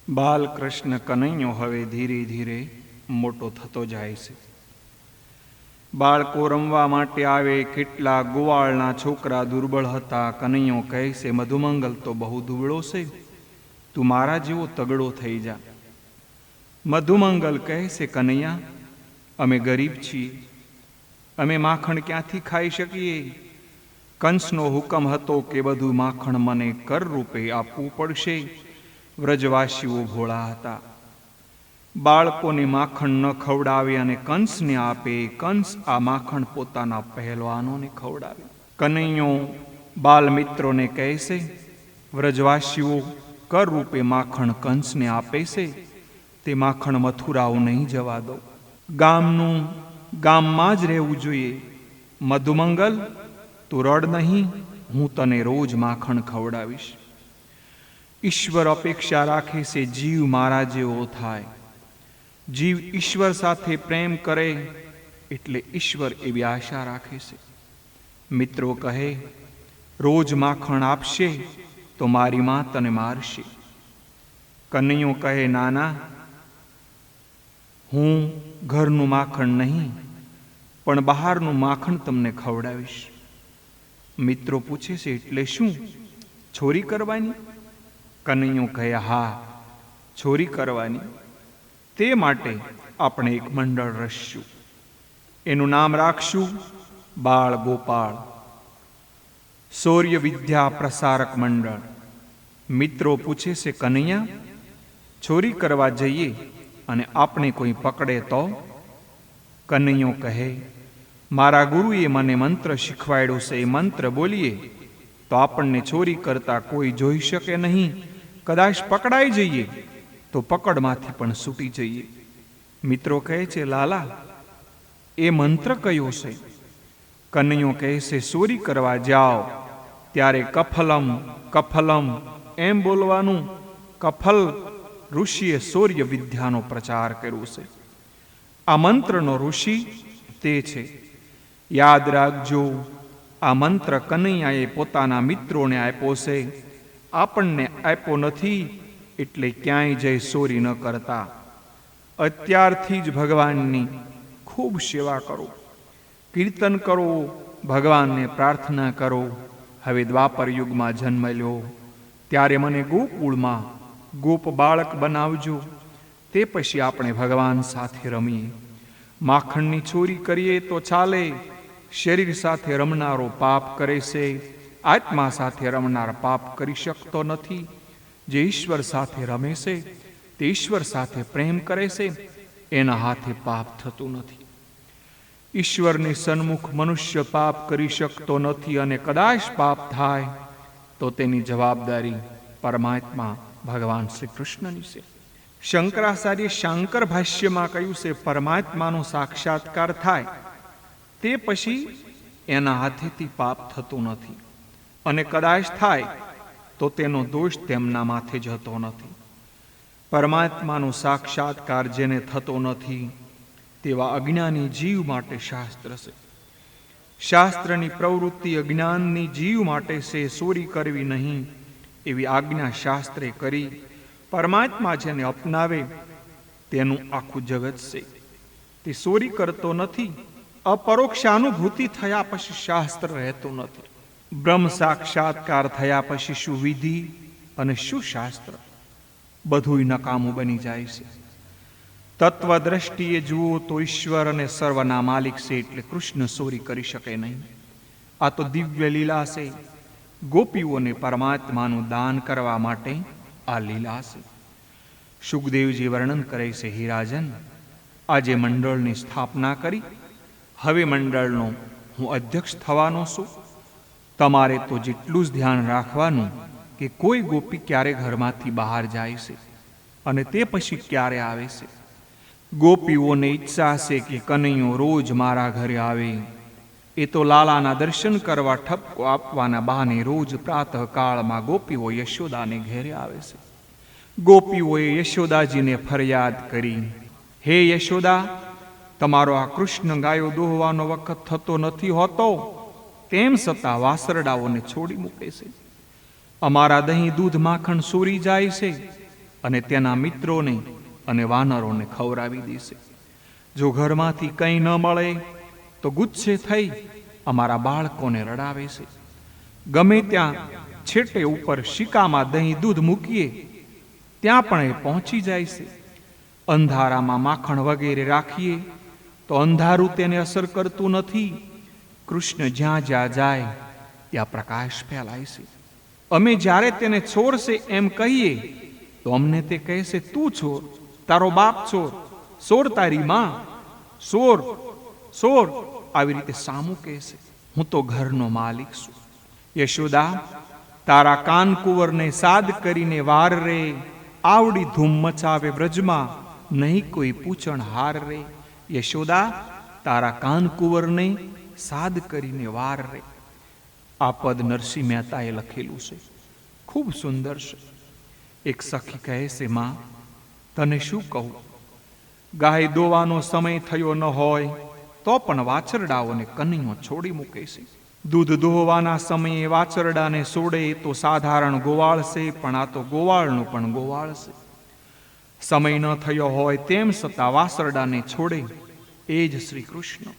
બાલકૃષ્ણ કનૈયો હવે ધીરે ધીરે મોટો થતો જાય છે. બાળકો રમવા માટે આવે. કેટલા ગોવાળના છોકરા દુર્બળ હતા. કનૈયો કહે છે, મધુમંગલ તો બહુ દુબળો છે, તું મારા જેવો તગડો થઈ જા. મધુમંગલ કહે છે, કનૈયા, અમે ગરીબ છીએ, અમે માખણ ક્યાંથી ખાઈ શકીએ? કંસનો હુકમ હતો કે બધું માખણ મને કર રૂપે આપવું પડશે. વ્રજવાસીઓ ભોળા હતા. બાળકોને માખણ ન ખવડાવે અને કંસને આપે. કંસ આ માખણ પોતાના પહેલવાનોને ખવડાવે. કનૈયો બાલમિત્રોને કહે છે, વ્રજવાસીઓ કર રૂપે માખણ કંસને આપે છે, તે માખણ મથુરાઓ નહીં જવા દો. ગામનું ગામમાં જ રહેવું જોઈએ. મધુમંગલ, તું રડ નહીં, હું તને રોજ માખણ ખવડાવીશ. ઈશ્વર અપેક્ષા રાખે છે જીવ મારા જેવો થાય. જીવ ઈશ્વર સાથે પ્રેમ કરે એટલે ઈશ્વર એવી આશા રાખે છે. મિત્રો કહે, રોજ માખણ આપશે તો મારી માં તને મારશે. કનૈયો કહે, નાના, હું ઘરનું માખણ નહીં પણ બહારનું માખણ તમને ખવડાવીશ. મિત્રો પૂછે છે, એટલે શું, ચોરી કરવાની? કનૈયો કહે, હા, ચોરી કરવાની. તે માટે આપણે એક મંડળ રચશું. એનું નામ રાખશું બાળ ગોપાળ શૌર્ય વિદ્યા પ્રસારક મંડળ. મિત્રો પૂછે છે, કનૈયા, ચોરી કરવા જઈએ અને આપણે કોઈ પકડે તો? કનૈયો કહે, મારા ગુરુએ મને મંત્ર શીખવાડ્યો છે, એ મંત્ર બોલીએ તો આપણને ચોરી કરતા કોઈ જોઈ શકે નહીં. કદાચ પકડાઈ જઈએ તો પકડમાંથી પણ છૂટી જઈએ. મિત્રો કહે છે, લાલા, એ મંત્ર કયો છે? કનૈયો કહે છે, ચોરી કરવા જાઓ ત્યારે કફલમ કફલમ એમ બોલવાનું. કફલ ઋષિએ શૌર્ય વિદ્યાનો પ્રચાર કર્યો છે. આ મંત્રનો ઋષિ તે છે. યાદ રાખજો, આ મંત્ર કનૈયાએ પોતાના મિત્રોને આપ્યો છે. આપણને આપ્યો નથી એટલે ક્યાંય જઈ ચોરી ન કરતા. અત્યારથી જ ભગવાનની ખૂબ સેવા કરો, કીર્તન કરો, ભગવાનને પ્રાર્થના કરો. હવે દ્વાપર યુગમાં જન્મ લ્યો ત્યારે મને ગોકુળમાં ગોપ બાળક બનાવજો. તે પછી આપણે ભગવાન સાથે રમીએ. માખણની ચોરી કરીએ તો ચાલે. શરીર સાથે રમનારો પાપ કરે છે. આત્મા સાથે રમનાર પાપ કરી શકતો નથી. જે ઈશ્વર સાથે રમે છે, તે ઈશ્વર સાથે પ્રેમ કરે છે, એના હાથે પાપ થતું નથી. ઈશ્વરની સન્મુખ મનુષ્ય પાપ કરી શકતો નથી અને કદાચ પાપ થાય તો તેની જવાબદારી પરમાત્મા ભગવાન શ્રી કૃષ્ણની છે. શંકરાચાર્ય શાંકર ભાષ્યમાં કહ્યું છે, પરમાત્માનો સાક્ષાત્કાર થાય તે પછી એના હાથેથી પાપ થતું નથી અને કદાચ થાય તો તેનો દોષ તેમના માથે જતો નથી. પરમાત્માનો સાક્ષાત્કાર જેને થતો નથી તેવા અજ્ઞાની જીવ માટે શાસ્ત્ર છે. શાસ્ત્રની પ્રવૃત્તિ અજ્ઞાનની જીવ માટે છે. ચોરી કરવી નહીં એવી આજ્ઞા શાસ્ત્રે કરી. પરમાત્મા જેને અપનાવે તેનું આખું જગત છે. તે ચોરી કરતો નથી. અપરોક્ષ અનુભૂતિ થયા પછી શાસ્ત્ર રહેતું નથી. બ્રહ્મ સાક્ષાત્કાર થયા પછી શું વિધિ અને શું શાસ્ત્ર? બધુંય નકામું બની જાય છે. તત્વ દ્રષ્ટિએ જુઓ તો ઈશ્વર અને સર્વના માલિક છે એટલે કૃષ્ણ ચોરી કરી શકે નહીં. આ તો દિવ્ય લીલા છે. ગોપીઓને પરમાત્માનું દાન કરવા માટે આ લીલા છે. સુખદેવજી વર્ણન કરે છે, હે રાજન, આજે મંડળની સ્થાપના કરી. હવે મંડળનો હું અધ્યક્ષ થવાનો છું. તમારે તો જેટલું જ ધ્યાન રાખવાનું કે કોઈ ગોપી ક્યારે ઘરમાંથી બહાર જાય છે અને તે પછી ક્યારે આવે છે. ગોપીઓને ઈચ્છા છે કે કનૈયો રોજ મારા ઘરે આવે. એ તો લાલાના દર્શન કરવા ઠપકો આપવાના બહાને રોજ પ્રાતઃકાળમાં ગોપીઓ યશોદાને ઘેરે આવે છે. ગોપીઓએ યશોદાજીને ફરિયાદ કરી, હે યશોદા, તમારો આ કૃષ્ણ ગાયો દોહવાનો વખત થતો નથી હોતો, તેમ છતાં વાસરડાઓને છોડી મૂકે છે. અમારા દહીં દૂધ માખણ ચોરી જાય છે. અને તેના મિત્રોને અને વાનરોને ખવડાવી દેશે. જો ઘરમાંથી કંઈ ન મળે તો ગુસ્સે થઈ અમારા બાળકોને રડાવે છે. ગમે ત્યાં છેટે ઉપર શિકામાં દહીં દૂધ મૂકીએ ત્યાં પણ એ પહોંચી જાય છે. અંધારામાં માખણ વગેરે રાખીએ તો અંધારું તેને અસર કરતું નથી. કૃષ્ણ જ્યાં જ્યાં જાય ત્યાં પ્રકાશ ફેલાય છે. અમે જ્યારે તેને ચોર છે એમ કહીએ તો અમને તે કહે છે, તું ચોર, તારો બાપ ચોર, ચોર તારી માં, ચોર ચોર, આવી રીતે સામું કહે છે. હું તો ઘરનો માલિક છું. યશોદા, તારા કાનકુંવરને સાદ કરીને વાર રે, આવડી ધૂમ મચાવે વ્રજમાં, નહીં કોઈ પૂછણ હાર રે. યશોદા, તારા કાનકુંવરને સાદ કરીને વાર રે. આ પદ નરસિંહ મહેતાએ લખેલું છે. ખૂબ સુંદર છે. એક સખી કહે છે, માં તને શું કહું, ગાય દોવાનો સમય થયો ન હોય તો પણ વાછરડાઓને કનૈયો છોડી મૂકે છે. દૂધ દોહવાના સમયે વાછરડાને છોડે તો સાધારણ ગોવાળ છે, પણ આ તો ગોવાળનું પણ ગોવાળ છે. સમય ન થયો હોય તેમ છતાં વાછરડાને છોડે એ જ શ્રી કૃષ્ણ.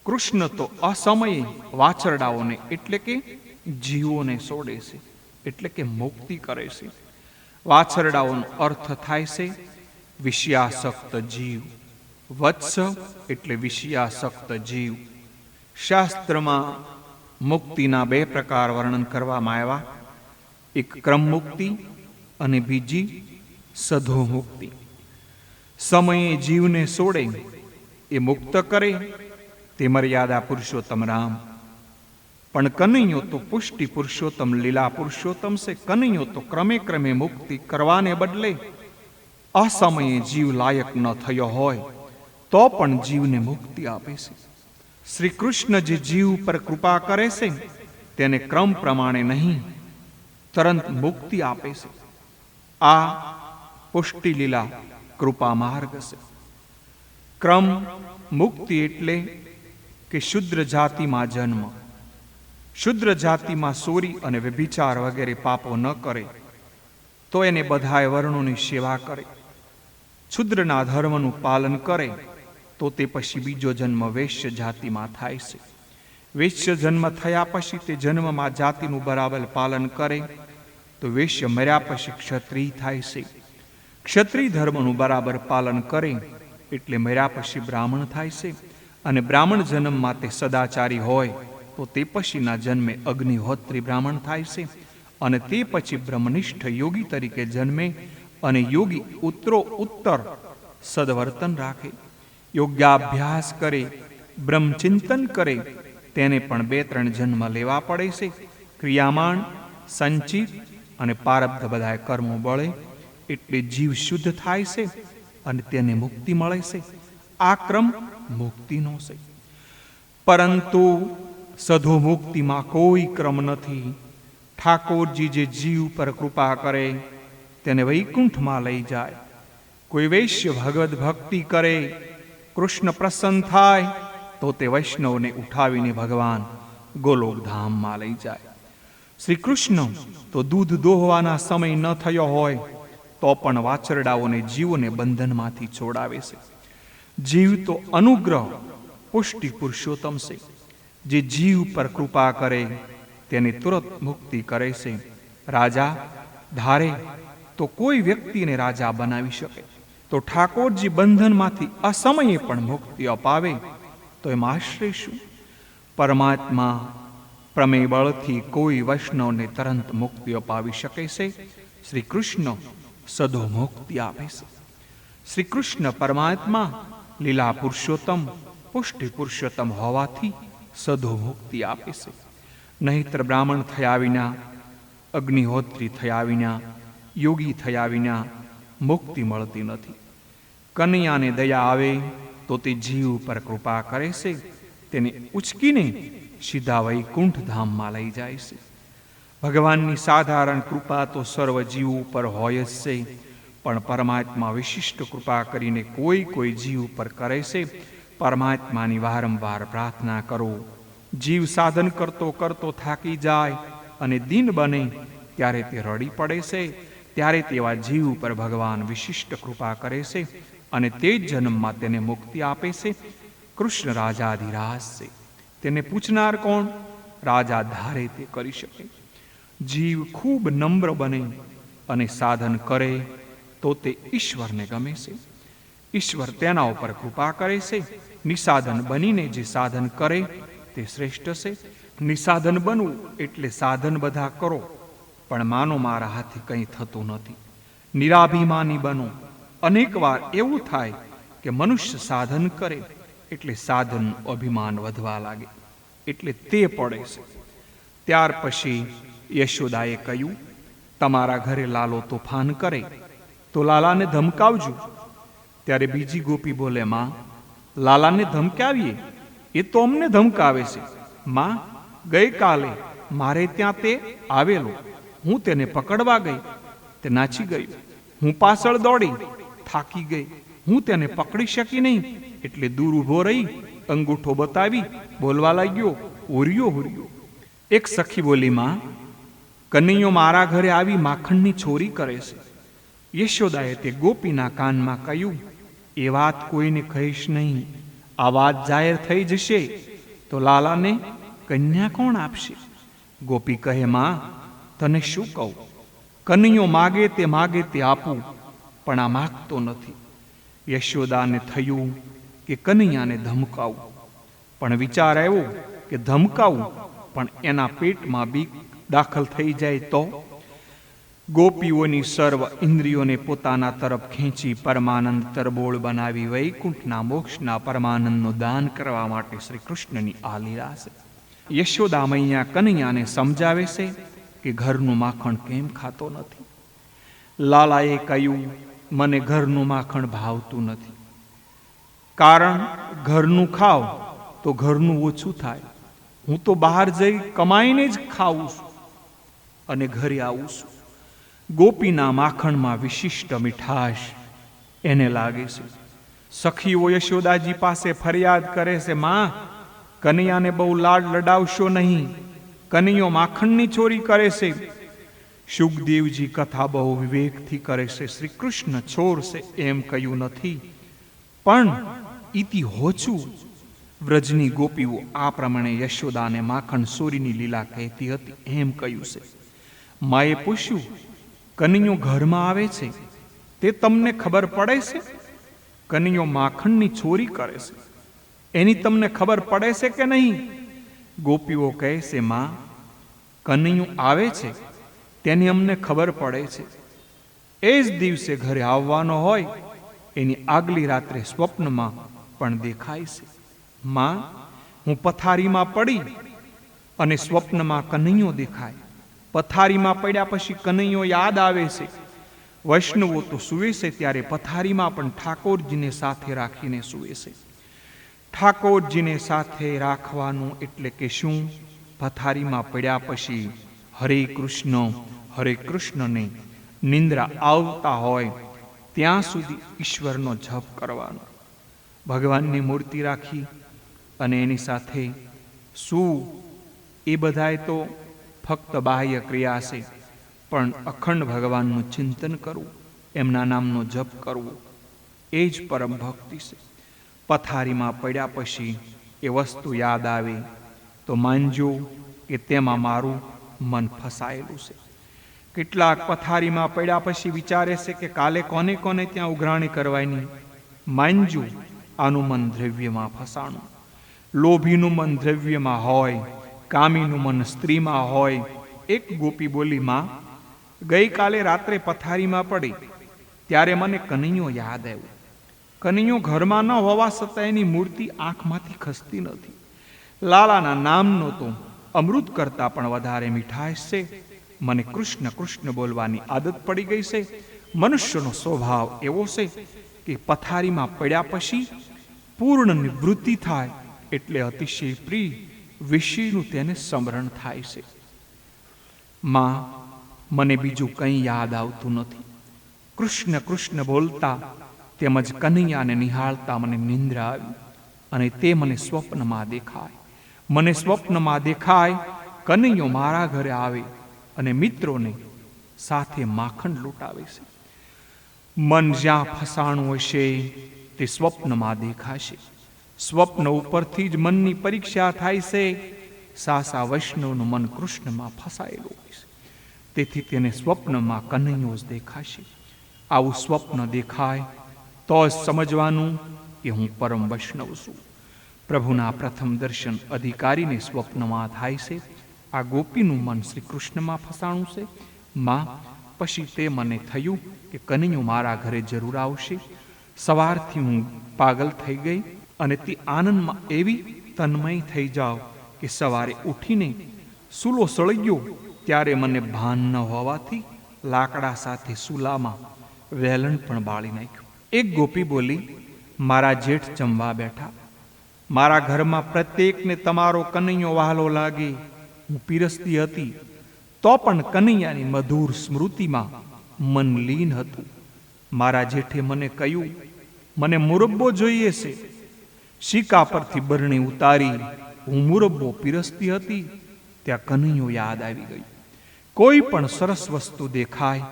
કૃષ્ણ તો અસમયે વાછરડાઓને એટલે કે જીવોને છોડે છે, એટલે કે મુક્તિ કરે છે. વાછરડાઓનો અર્થ થાય છે વિષયાસક્ત જીવ. વત્સ એટલે વિષયાસક્ત જીવ. શાસ્ત્રમાં મુક્તિના બે પ્રકાર વર્ણન કરવામાં આવ્યા. એક ક્રમ મુક્તિ અને બીજી સધો મુક્તિ. સમયે જીવને છોડે એ મુક્ત કરે તે મર્યાદા પુરુષોત્તમ રામ. પણ કનૈયો તો પુષ્ટિ પુરુષોત્તમ લીલા પુરુષોત્તમ છે. કનૈયો તો ક્રમે ક્રમે મુક્તિ કરવાને બદલે અસમયે જીવ લાયક ન થયો હોય તો પણ જીવને મુક્તિ આપે છે. શ્રી કૃષ્ણ જે જીવ પર કૃપા કરે છે તેને ક્રમ પ્રમાણે નહીં તરત મુક્તિ આપે છે. આ પુષ્ટિ લીલા કૃપા માર્ગ છે. ક્રમ મુક્તિ એટલે કે શુદ્ર જાતિમાં જન્મ, શુદ્ર જાતિમાં ચોરી અને વ્યભિચાર વગેરે પાપો ન કરે તો એને બધાય વર્ણોની સેવા કરે. શુદ્રના ધર્મનું પાલન કરે તો તે પછી બીજો જન્મ વૈશ્ય જાતિમાં થાય છે. વૈશ્ય જન્મ થયા પછી તે જન્મમાં જાતિનું બરાબર પાલન કરે તો વૈશ્ય મર્યા પછી ક્ષત્રિય થાય છે. ક્ષત્રિય ધર્મનું બરાબર પાલન કરે એટલે મર્યા પછી બ્રાહ્મણ થાય છે. અને બ્રાહ્મણ જન્મમાં તે સદાચારી હોય તો તે પછીના જન્મે અગ્નિહોત્રી બ્રાહ્મણ થાય છે. અને તે પછી બ્રહ્મનિષ્ઠ યોગી તરીકે જન્મે અને યોગી ઉત્તરો ઉત્તર સદવર્તન રાખે. યોગ્યાભ્યાસ કરે, બ્રહ્મચિંતન કરે, તેને પણ 2-3 જન્મ લેવા પડે છે. ક્રિયામાણ, સંચિત અને પારબ્ધ બધા કર્મો બળે એટલે જીવ શુદ્ધ થાય છે અને તેને મુક્તિ મળે છે. આ ક્રમ મુક્તિનો છે. પરંતુ સધો મુક્તિમાં કોઈ ક્રમ નથી. ઠાકોરજી જે જીવ પર કૃપા કરે તેને વૈકુંઠમાં લઈ જાય. કોઈ વૈશ્ય ભગવદ ભક્તિ કરે, કૃષ્ણ પ્રસન્ન થાય તો તે વૈષ્ણવને ઉઠાવીને ભગવાન ગોલોકધામમાં લઈ જાય. શ્રી કૃષ્ણ તો દૂધ દોહવાના સમય ન થયો હોય તો પણ વાછરડાઓને જીવોને બંધનમાંથી છોડાવે છે. જીવ તો અનુગ્રહ પુષ્ટિ પુરુષોત્તમ છે. જે જીવ પર કૃપા કરે તેને તુરત મુક્તિ કરે છે. રાજા ધારે તો કોઈ વ્યક્તિને રાજા બનાવી શકે. તો ઠાકોરજી બંધનમાંથી અસમયે પણ મુક્તિ અપાવે તો એમાં આશ્રય શું? પરમાત્મા પ્રમેય બળથી કોઈ વૈષ્ણવને તરત મુક્તિ અપાવી શકે છે. શ્રી કૃષ્ણ સદો મુક્તિ આપે છે. શ્રી કૃષ્ણ પરમાત્મા લીલા પુરુષોત્તમ પુષ્ટિ પુરુષોત્તમ હોવાથી સદો મુક્તિ આપે છે. નહિતર બ્રાહ્મણ થયા વિના, અગ્નિહોત્રી થયા વિના, યોગી થયા વિના મુક્તિ મળતી નથી. કનૈયાને દયા આવે તો તે જીવ પર કૃપા કરે છે. તેને ઉચકીને સીધા વૈકુંઠ ધામમાં લઈ જાય છે. ભગવાનની સાધારણ કૃપા તો સર્વ જીવ ઉપર હોય જ છે, પણ પરમાત્મા વિશિષ્ટ કૃપા કરીને કોઈ કોઈ જીવ પર કરે છે. પરમાત્માની વારંવાર પ્રાર્થના કરો. જીવ સાધન કરતો કરતો થાકી જાય અને દિન બને ત્યારે તે રડી પડે છે. ત્યારે તેવા જીવ ઉપર ભગવાન વિશિષ્ટ કૃપા કરે છે અને તે જ જન્મમાં તેને મુક્તિ આપે છે. કૃષ્ણ રાજાધિરાજ છે. તેને પૂછનાર કોણ? રાજા ધારે તે કરી શકે. જીવ ખૂબ નમ્ર બને અને સાધન કરે તો તે ઈશ્વરને ગમે છે. ઈશ્વર તેના ઉપર કૃપા કરે છે. નિસાધન બનીને જે સાધન કરે તે શ્રેષ્ઠ છે. નિસાધન બનવું એટલે સાધન બધા કરો, પણ માનો મારા હાથે કંઈ થતું નથી. નિરાભિમાની બનો. અનેક વાર એવું થાય કે મનુષ્ય સાધન કરે એટલે સાધનનું અભિમાન વધવા લાગે, એટલે તે પડે છે. ત્યાર પછી યશોદાએ કહ્યું, તમારા ઘરે લાલો તોફાન કરે તો લાલાને ધમકાવજો. ત્યારે બીજી ગોપી બોલે, માં, લાલાને ધમકાવીએ? એ તો અમને ધમકાવે છે. માં, ગઈકાલે મારે ત્યાં તે આવેલો. હું તેને પકડવા ગઈ, તે નાચી ગયું. હું પાછળ દોડી, થાકી ગઈ. હું તેને પકડી શકી નહીં, એટલે દૂર ઊભો રહી અંગૂઠો બતાવી બોલવા લાગ્યો, હુરિયો હુરિયો. એક સખી બોલી, માં, કનૈયો મારા ઘરે આવી માખણની ચોરી કરે છે. યશોદાએ તે ગોપીના કાનમાં કહ્યું, એ વાત કોઈને કહીશ નહીં. આ વાત જાહેર થઈ જશે તો લાલાને કન્યા કોણ આપશે? ગોપી કહે, માં, તને શું કહું? કનૈયો માગે તે આપું, પણ આ માગતો નથી. યશોદાને થયું કે કનૈયાને ધમકાવું, પણ વિચાર આવ્યો કે ધમકાવું પણ એના પેટમાં બીક દાખલ થઈ જાય તો? ગોપીઓની સર્વ ઇન્દ્રિયોને પોતાના તરફ ખેંચી પરમાનંદ તરબોળ બનાવી વૈકુંઠના મોક્ષના પરમાનંદનું દાન કરવા માટે શ્રી કૃષ્ણની આ લીલા છે. યશોદા મૈયા કનૈયાને સમજાવે છે કે ઘરનું માખણ કેમ ખાતો નથી. લાલાએ કહ્યું, મને ઘરનું માખણ ભાવતું નથી, કારણ ઘરનું ખાવ તો ઘરનું ઓછું થાય. હું તો બહાર જઈ કમાઈને જ ખાઉં છું અને ઘરે આવું છું. ગોપીના માખણમાં વિશિષ્ટ મીઠાશ એને લાગે છે. સખીઓ યશોદાજી પાસે ફરિયાદ કરે છે, માં, કનૈયાને બહુ લાડ લડાવશો નહીં, કનૈયો માખણની ચોરી કરે છે. સુખદેવજી કથા બહુ વિવેકથી કરે છે. શ્રી કૃષ્ણ ચોર છે એમ કહ્યું નથી, પણ ઇતિ હોચું. વ્રજની ગોપીઓ આ પ્રમાણે યશોદાને માખણ ચોરીની લીલા કહેતી હતી એમ કહ્યું છે. માએ પૂછ્યું, કનૈયો ઘરમાં આવે છે તે તમને ખબર પડે છે? કનૈયો માખણની ચોરી કરે છે એની તમને ખબર પડે છે કે નહીં? ગોપીઓ કહે છે, માં, કનૈયો આવે છે તેની અમને ખબર પડે છે. એ જ દિવસે ઘરે આવવાનો હોય એની આગલી રાત્રે સ્વપ્નમાં પણ દેખાય છે. માં, હું પથારીમાં પડી અને સ્વપ્નમાં કનૈયો દેખાય. પથારીમાં પડ્યા પછી કનૈયો યાદ આવે છે. વૈષ્ણવો તો સૂવે છે ત્યારે પથારીમાં પણ ઠાકોરજીને સાથે રાખીને સૂવે છે. ઠાકોરજીને સાથે રાખવાનું એટલે કે શું? પથારીમાં પડ્યા પછી હરે કૃષ્ણને નિંદ્રા આવતા હોય ત્યાં સુધી ઈશ્વરનો જપ કરવાનો. ભગવાનની મૂર્તિ રાખી અને એની સાથે શું? એ બધાય તો ફક્ત બાહ્ય ક્રિયા છે, પણ અખંડ ભગવાનનું ચિંતન કરવું, એમના નામનો જપ કરવો, એ જ પરમ ભક્તિ છે. પથારીમાં પડ્યા પછી એ વસ્તુ યાદ આવે તો માનજો કે તેમાં મારું મન ફસાયેલું છે. કેટલાક પથારીમાં પડ્યા પછી વિચારે છે કે કાલે કોને કોને ત્યાં ઉઘરાણી કરવાની. માનજો આનું મન દ્રવ્યમાં ફસાણું. લોભીનું મન દ્રવ્યમાં હોય, કામીનું મન સ્ત્રીમાં હોય. એક ગોપી બોલી, માં, ગઈકાલે રાત્રે પથારીમાં પડી ત્યારે મને કનૈયો યાદ આવ્યો. કનૈયો ઘરમાં ન હોવા છતાં એની મૂર્તિ આંખમાંથી ખસતી નથી. લાલાના નામનો તો અમૃત કરતાં પણ વધારે મીઠાશ છે. મને કૃષ્ણ કૃષ્ણ બોલવાની આદત પડી ગઈ છે. મનુષ્યનો સ્વભાવ એવો છે કે પથારીમાં પડ્યા પછી પૂર્ણ નિવૃત્તિ થાય એટલે અતિશય પ્રિય વિષયનું તેને સ્મરણ થાય છે. માં, મને બીજું કંઈ યાદ આવતું નથી. કૃષ્ણ કૃષ્ણ બોલતા તેમજ કનૈયાને નિહાળતા મને નિંદ્રા આવી અને તે મને સ્વપ્નમાં દેખાય. મને સ્વપ્નમાં દેખાય કનૈયો મારા ઘરે આવે અને મિત્રોને સાથે માખણ લૂંટાવે છે. મન જ્યાં ફસાણું હશે તે સ્વપ્નમાં દેખાશે. સ્વપ્ન ઉપરથી જ મનની પરીક્ષા થાય છે. સાસા વૈષ્ણવનું મન કૃષ્ણમાં ફસાયેલું હોય છે, તેથી તેને સ્વપ્નમાં કનૈયો જ દેખાશે. આવું સ્વપ્ન દેખાય તો જ સમજવાનું કે હું પરમ વૈષ્ણવ છું. પ્રભુના પ્રથમ દર્શન અધિકારીને સ્વપ્નમાં થાય છે. આ ગોપીનું મન શ્રી કૃષ્ણમાં ફસાણું છે. માં, પછી તે મને થયું કે કનૈયો મારા ઘરે જરૂર આવશે. સવારથી હું પાગલ થઈ ગઈ અને તે આનંદમાં એવી તન્મય થઈ જાવ કે સવારે ઉઠીને સૂલો સળગ્યો ત્યારે મને ભાન ન હોવાથી લાકડા સાથે સૂલામાં વેલણ પણ બાળી નાખ્યું. એક ગોપી બોલી, મારા જેઠ જમવા બેઠા. મારા ઘરમાં પ્રત્યેકને તમારો કનૈયો વહાલો લાગે. હું પીરસતી હતી તો પણ કનૈયાની મધુર સ્મૃતિમાં મન લીન હતું. મારા જેઠે મને કહ્યું, મને મુરબ્બો જોઈએ છે. શીકા પરથી બરણી ઉતારી હું મુરબ્બો પીરસતી હતી ત્યાં કનૈયો યાદ આવી ગયું. કોઈ પણ સરસ વસ્તુ દેખાય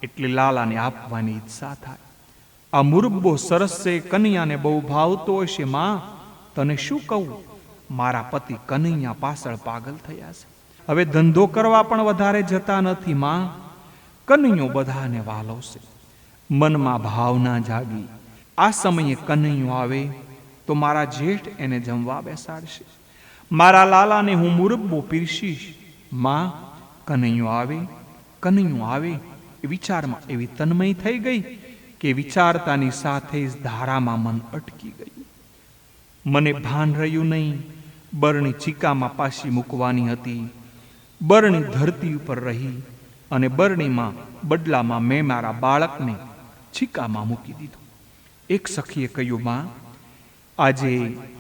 એટલે લાલાને આપવાની ઈચ્છા થાય. આ મુરબ્બો સરસ છે, કનૈયાને બહુ ભાવતો હશે. માં, તને શું કહું, મારા પતિ કનૈયા પાછળ પાગલ થયા છે. હવે ધંધો કરવા પણ વધારે જતા નથી. માં, કનૈયો બધાને વાલો છે. મનમાં ભાવના જાગી. આ સમયે કનૈયો આવે તો મારા જેઠ એને જમવા બેસાડશે. મારા લાલાને હું મુરબ્બો પીરસીશ. માં, કનૈયો આવે એ વિચારમાં એવી તન્મય થઈ ગઈ કે વિચારતાની સાથે જ ધારામાં મન અટકી ગયું. મને ભાન રહ્યું નહીં. બરણી ચીકામાં પાછી મૂકવાની હતી. બરણી ધરતી ઉપર રહી અને બરણીમાં બદલામાં મેં મારા બાળકને ચીકામાં મૂકી દીધું. એક સખીએ કહ્યું, માં, આજે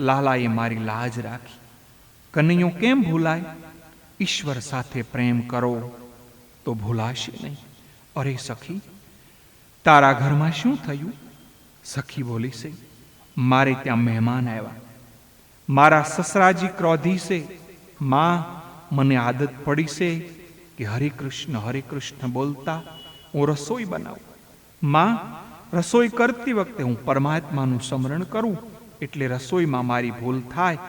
લાલાએ મારી લાજ રાખી. કનૈયો કેમ ભૂલાય? ઈશ્વર સાથે પ્રેમ કરો તો ભૂલાશે નહીં. અરે સખી, તારા ઘરમાં શું થયું? સખી બોલી છે, મારે ત્યાં મહેમાન આવ્યા. મારા સસરાજી ક્રોધી છે. માં, મને આદત પડી છે કે હરે કૃષ્ણ બોલતા હું રસોઈ બનાવું. માં, રસોઈ કરતી વખતે હું પરમાત્માનું સ્મરણ કરું એટલે રસોઈમાં મારી ભૂલ થાય.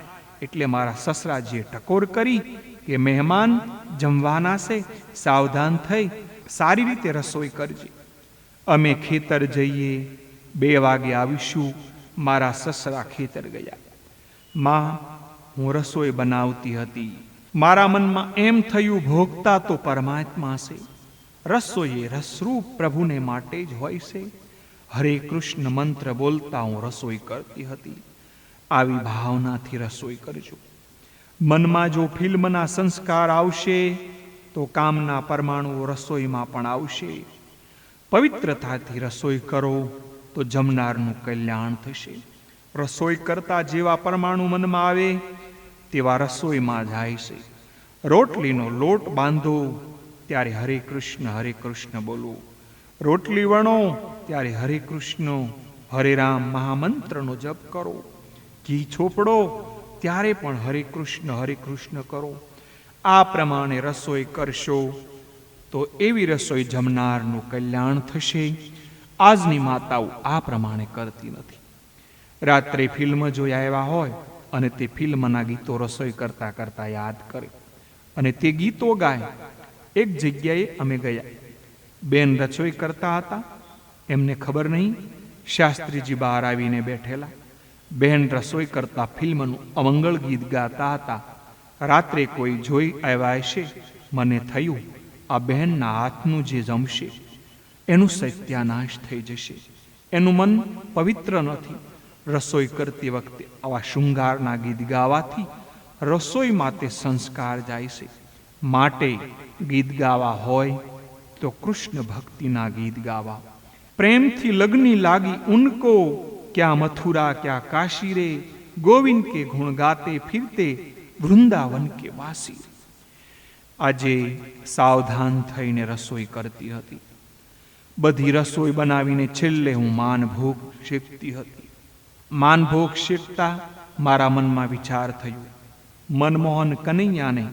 એટલે મારા સસરાજીએ ટકોર કરી કે મહેમાન જમવાના છે, સાવધાન થઈ સારી રીતે રસોઈ કરજે. અમે ખેતર જઈએ, 2 વાગે આવીશું. મારા સસરા ખેતર ગયા. માં, હું રસોઈ બનાવતી હતી. મારા મનમાં એમ થયું, ભોગતા તો પરમાત્મા છે. રસોઈ રસરૂપ પ્રભુને માટે જ હોય છે. હરે કૃષ્ણ મંત્ર બોલતા હું રસોઈ કરતી હતી. આવી ભાવનાથી રસોઈ કરજો. મનમાં જો ફિલ્મના સંસ્કાર આવશે તો કામના પરમાણુઓ રસોઈમાં પણ આવશે. પવિત્રતાથી રસોઈ કરો તો જમનારનું કલ્યાણ થશે. રસોઈ કરતા જેવા પરમાણુ મનમાં આવે તેવા રસોઈમાં જાય છે. રોટલીનો લોટ બાંધો ત્યારે હરે કૃષ્ણ બોલો. રોટલી વણો ત્યારે હરે કૃષ્ણ હરે રામ મહામંત્રનો જપ કરો. ઘી છોપડો ત્યારે પણ હરે કૃષ્ણ કરો. આ પ્રમાણે રસોઈ કરશો તો એવી રસોઈ જમનારનું કલ્યાણ થશે. આજની માતાઓ આ પ્રમાણે કરતી નથી. રાત્રે ફિલ્મ જોઈ આવ્યા હોય અને તે ફિલ્મના ગીતો રસોઈ કરતા કરતા યાદ કરે અને તે ગીતો ગાય. એક જગ્યાએ અમે ગયા. બેન રસોઈ કરતા હતા. એમને ખબર નહીં, શાસ્ત્રીજી બહાર આવીને બેઠેલા. બહેન રસોઈ કરતા ફિલ્મનું અમંગળ ગીત ગાતા હતા. રાત્રે કોઈ જોઈ આવ્યા હશે. મને થયું, આ બહેનના હાથનું જે જમશે એનું સત્યાનાશ થઈ જશે. એનું મન પવિત્ર નથી. રસોઈ કરતી વખતે આવા શૃંગારના ગીત ગાવાથી રસોઈમાં તે સંસ્કાર જાય છે. માટે ગીત ગાવા હોય તો કૃષ્ણ ભક્તિના ગીત ગાવા. પ્રેમથી લગ્ની લાગી ઉनको, ક્યાં મથુરા ક્યાં કાશી રે, ગોવિંદ કે ગુણ ગાતે ફિરતે વૃંદાવન કે વાસી. આજે સાવધાન થઈને રસોઈ કરતી હતી. બધી રસોઈ બનાવીને છેલ્લે હું માનભોગ શેકતી હતી. માનભોગ શેકતા મારા મનમાં વિચાર થયો, મનમોહન કનૈયાને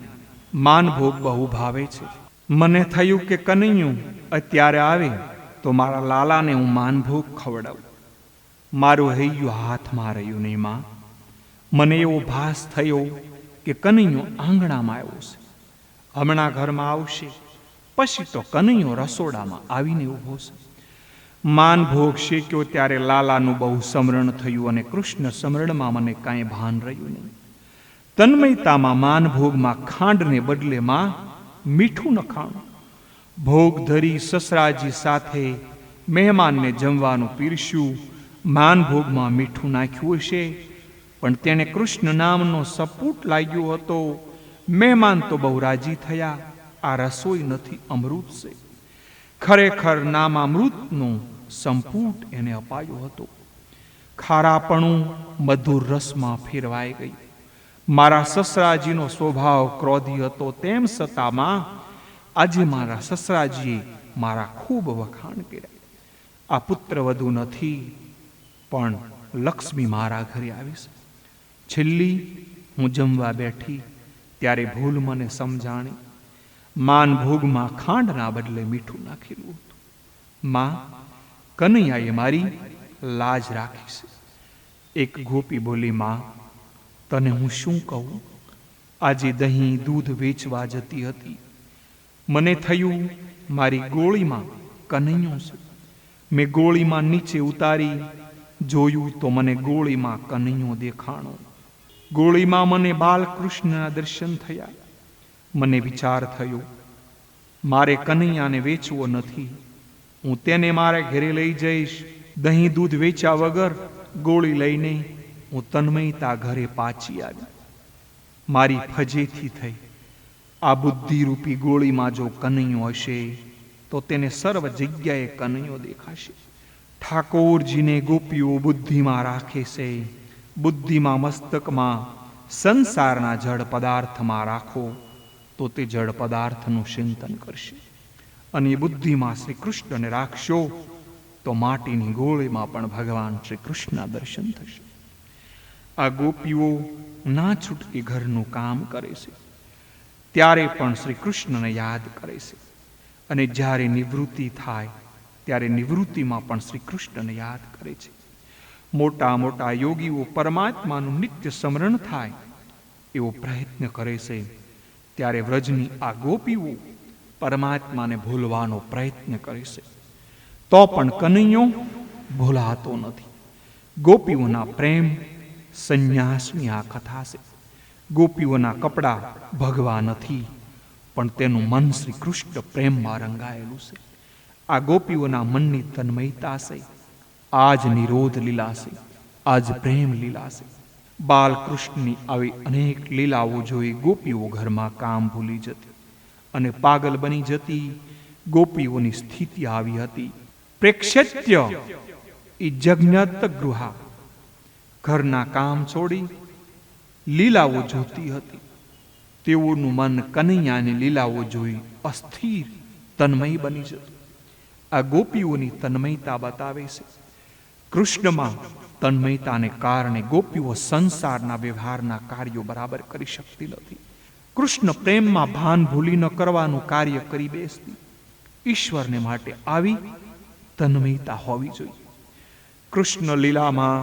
માનભોગ બહુ ભાવે છે. મને થયું કે કનૈયું અત્યારે આવે તો મારા લાલાને હું માનભોગ ખવડાવું. મારું હૈયું હાથમાં રહ્યું નહીં માં. મને એવો ભાસ થયો કે કનૈયો આંગણામાં આવ્યો છે. હમણાં ઘરમાં આવશે, પછી તો કનૈયો રસોડામાં આવીને ઊભો છે. માનભોગ શેક્યો ત્યારે લાલાનું બહુ સ્મરણ થયું અને કૃષ્ણ સ્મરણમાં મને કાંઈ ભાન રહ્યું નહીં. તન્મયતામાં માનભોગમાં ખાંડને બદલે માં મીઠું નખાણું. ભોગ ધરી સસરાજી સાથે મહેમાનને જમવાનું પીરસ્યું. માનભોગમાં મીઠું નાખ્યું હશે, પણ તેને કૃષ્ણ નામનો સપૂટ લાગ્યો હતો. મહેમાન તો બહુ રાજી થયા. આ રસોઈ નથી, અમૃત છે. ખરેખર નામામૃતનો સંપૂટ એને અપાયો હતો. ખારાપણું મધુર રસમાં ફેરવાઈ ગઈ. મારા સસરાજીનો સ્વભાવ ક્રોધી હતો, તેમ છતાંમાં આજે મારા સસરાજીએ મારા ખૂબ વખાણ કર્યા. આ પુત્ર વધુ નથી, પણ લક્ષ્મી મારા ઘરે આવી છે. છેલ્લી હું જમવા બેઠી ત્યારે ભૂલ મને સમજાણી. માનભોગમાં ખાંડના બદલે મીઠું નાખેલું હતું. માં, કનૈયાએ મારી લાજ રાખી છે. એક ગોપી બોલી, માં, તને હું શું કહું? આજે દહીં દૂધ વેચવા જતી હતી. મને થયું મારી ગોળીમાં કનૈયો છે. મેં ગોળીમાં નીચે ઉતારી જોયું તો મને ગોળીમાં કનૈયો દેખાણો. ગોળીમાં મને બાલકૃષ્ણના દર્શન થયા. મને વિચાર થયો, મારે કનૈયાને વેચવો નથી. હું તેને મારા ઘરે લઈ જઈશ. દહીં દૂધ વેચ્યા વગર ગોળી લઈને હું તન્મયતા ઘરે પાછી આવી. મારી ફજેથી થઈ. આ બુદ્ધિરૂપી ગોળીમાં જો કનૈયો હશે તો તેને સર્વ જગ્યાએ કનૈયો દેખાશે. ઠાકોરજીને ગોપીઓ બુદ્ધિમાં રાખે છે. બુદ્ધિમાં મસ્તકમાં સંસારના જળ પદાર્થમાં રાખો તો તે જળ પદાર્થનું ચિંતન કરશે. અને બુદ્ધિમાં શ્રી કૃષ્ણને રાખશો તો માટીની ગોળીમાં પણ ભગવાન શ્રી કૃષ્ણના દર્શન થશે. આ ગોપીઓ ના છૂટકે ઘરનું કામ કરે છે, ત્યારે પણ શ્રી કૃષ્ણને યાદ કરે છે. અને જ્યારે નિવૃત્તિ થાય ત્યારે નિવૃત્તિમાં પણ શ્રી કૃષ્ણને યાદ કરે છે. મોટા મોટા યોગીઓ પરમાત્માનું નિત્ય સ્મરણ થાય એવો પ્રયત્ન કરે છે, ત્યારે વ્રજની આ ગોપીઓ પરમાત્માને ભૂલવાનો પ્રયત્ન કરે છે, તો પણ કનૈયો ભૂલાતો નથી. ગોપીઓના પ્રેમ સંન્યાસની આ કથા છે. ગોપીઓના કપડાં ભગવા નથી, પણ તેનું મન શ્રી કૃષ્ણ પ્રેમમાં રંગાયેલું છે. આ ગોપીઓના મનની તન્મયતા છે. આજ નિરોધ લીલા છે, આજ પ્રેમ લીલા છે. બાલકૃષ્ણની આવી અનેક લીલાઓ જોઈ ગોપીઓ ઘરમાં કામ ભૂલી જતી અને પાગલ બની જતી. ગોપીઓની સ્થિતિ આવી હતી. પ્રેક્ષત્ય ઈ જજ્ઞત ગૃહા. ઘરના કામ છોડી લીલાઓ જોતી હતી. તેઓનું મન કનૈયાની લીલાઓ જોઈ અસ્થિર તન્મય બની જતું. આ ગોપીઓની તન્મયતા બતાવે છે. કૃષ્ણમાં તન્મયતાને કારણે ગોપીઓ સંસારના વ્યવહારના કાર્યો બરાબર કરી શકતી નથી. કૃષ્ણ પ્રેમમાં ભાન ભૂલી ન કરવાનું કાર્ય કરી બેસતી. ઈશ્વરને માટે આવી તન્મયતા હોવી જોઈએ. કૃષ્ણ લીલામાં,